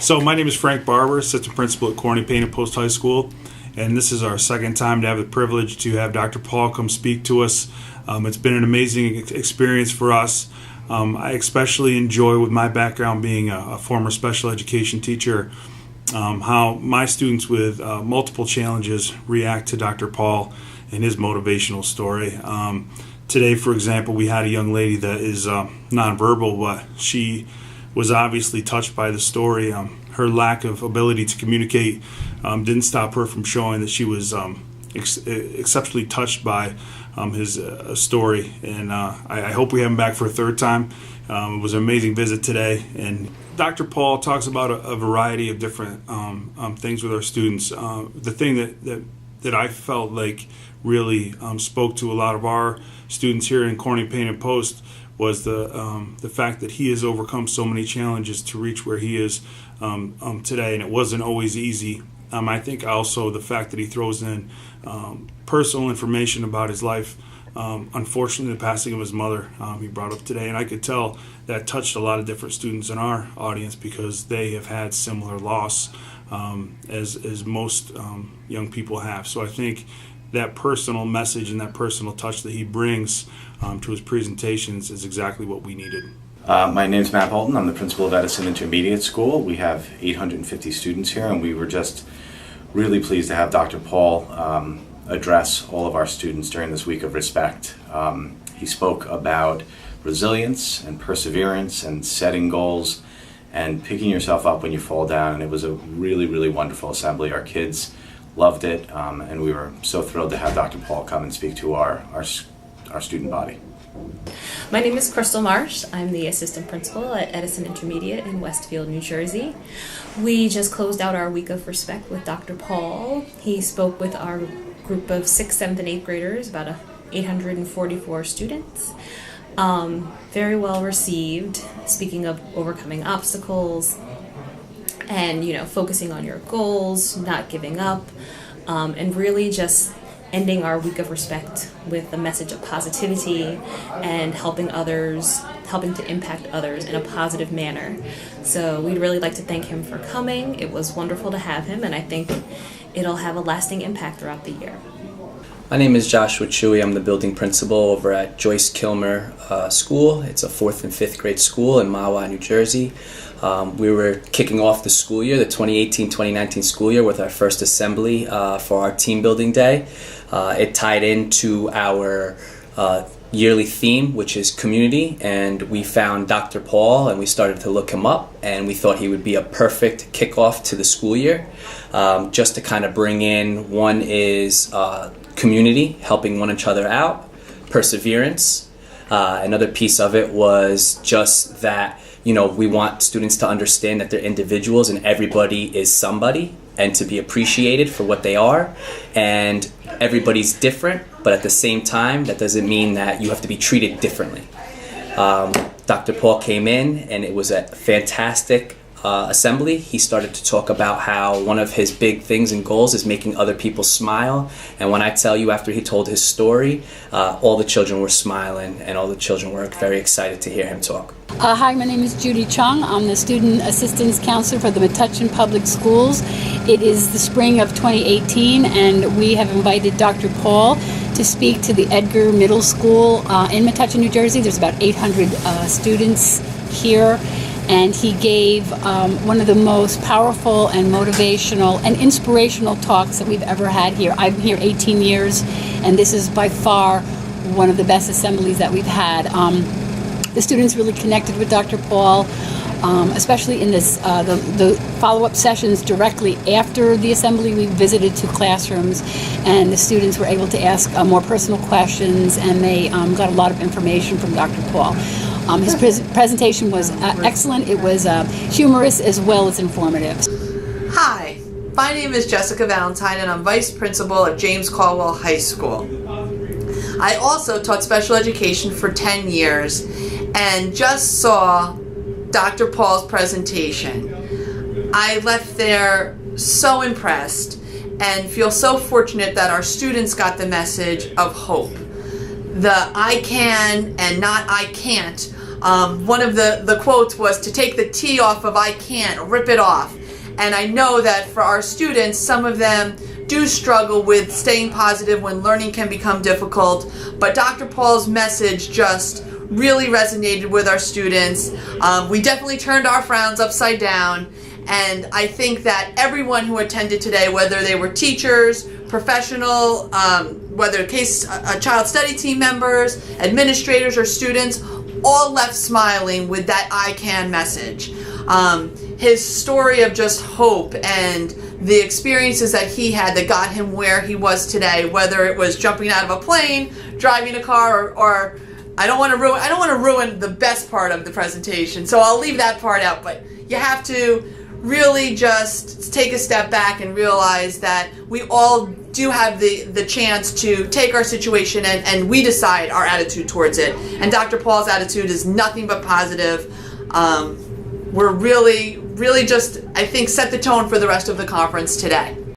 So my name is Frank Barber, Assistant Principal at Corning Payne Post High School, and this is our second time to have the privilege to have Dr. Paul come speak to us. It's been an amazing experience for us. I especially enjoy, with my background being a former special education teacher, how my students with multiple challenges react to Dr. Paul and his motivational story. Today, for example, we had a young lady that is nonverbal, but she was obviously touched by the story. Her lack of ability to communicate didn't stop her from showing that she was exceptionally touched by his story. And I hope we have him back for a third time. It was an amazing visit today. And Dr. Paul talks about a variety of different things with our students. The thing that I felt like really spoke to a lot of our students here in Corning Payne and Post was the fact that he has overcome so many challenges to reach where he is today, and it wasn't always easy. I think also the fact that he throws in personal information about his life. Unfortunately, the passing of his mother he brought up today, and I could tell that touched a lot of different students in our audience because they have had similar loss as most young people have. So I think that personal message and that personal touch that he brings to his presentations is exactly what we needed. My name's Matt Bolton. I'm the principal of Edison Intermediate School. We have 850 students here, and we were just really pleased to have Dr. Paul address all of our students during this week of respect. He spoke about resilience and perseverance and setting goals and picking yourself up when you fall down, and it was a really, really wonderful assembly. Our kids loved it, and we were so thrilled to have Dr. Paul come and speak to our student body. My name is Crystal Marsh. I'm the assistant principal at Edison Intermediate in Westfield, New Jersey. We just closed out our week of respect with Dr. Paul. He spoke with our group of 6th, 7th, and 8th graders, about 844 students. Very well received, speaking of overcoming obstacles and, focusing on your goals, not giving up, and really just ending our week of respect with a message of positivity and helping to impact others in a positive manner. So we'd really like to thank him for coming. It was wonderful to have him, and I think it'll have a lasting impact throughout the year. My name is Joshua Chewy. I'm the building principal over at Joyce Kilmer School. It's a 4th and 5th grade school in Mahwah, New Jersey. We were kicking off the school year, the 2018-2019 school year, with our first assembly for our team building day. It tied into our yearly theme, which is community, and we found Dr. Paul and we started to look him up, and we thought he would be a perfect kickoff to the school year, just to kind of bring in, one is community, helping one each other out, perseverance. Another piece of it was just that, we want students to understand that they're individuals and everybody is somebody, and to be appreciated for what they are. And everybody's different, but at the same time, that doesn't mean that you have to be treated differently. Dr. Paul came in, and it was a fantastic assembly. He started to talk about how one of his big things and goals is making other people smile. And when I tell you, after he told his story, all the children were smiling, and all the children were very excited to hear him talk. Hi, my name is Judy Chung. I'm the Student Assistance Counselor for the Metuchen Public Schools. It is the spring of 2018, and we have invited Dr. Paul to speak to the Edgar Middle School in Metuchen, New Jersey. There's about 800 students here, and he gave one of the most powerful and motivational and inspirational talks that we've ever had here. I'm here 18 years, and this is by far one of the best assemblies that we've had. The students really connected with Dr. Paul, especially in this the follow-up sessions directly after the assembly. We visited 2 classrooms, and the students were able to ask more personal questions, and they got a lot of information from Dr. Paul. His presentation was excellent. It was humorous as well as informative. Hi, my name is Jessica Valentine, and I'm Vice Principal at James Caldwell High School. I also taught special education for 10 years and just saw Dr. Paul's presentation. I left there so impressed and feel so fortunate that our students got the message of hope. The I can and not I can't One of the quotes was to take the T off of I can't, rip it off. And I know that for our students, some of them do struggle with staying positive when learning can become difficult, but Dr. Paul's message just really resonated with our students. We definitely turned our frowns upside down, and I think that everyone who attended today, whether they were teachers, professional, whether child study team members, administrators, or students, all left smiling with that I can message. His story of just hope and the experiences that he had that got him where he was today, whether it was jumping out of a plane, driving a car, or I don't want to ruin the best part of the presentation, so I'll leave that part out, but you have to really just take a step back and realize that we all do have the chance to take our situation and we decide our attitude towards it. And Dr. Paul's attitude is nothing but positive. We're really just, I think, set the tone for the rest of the conference today.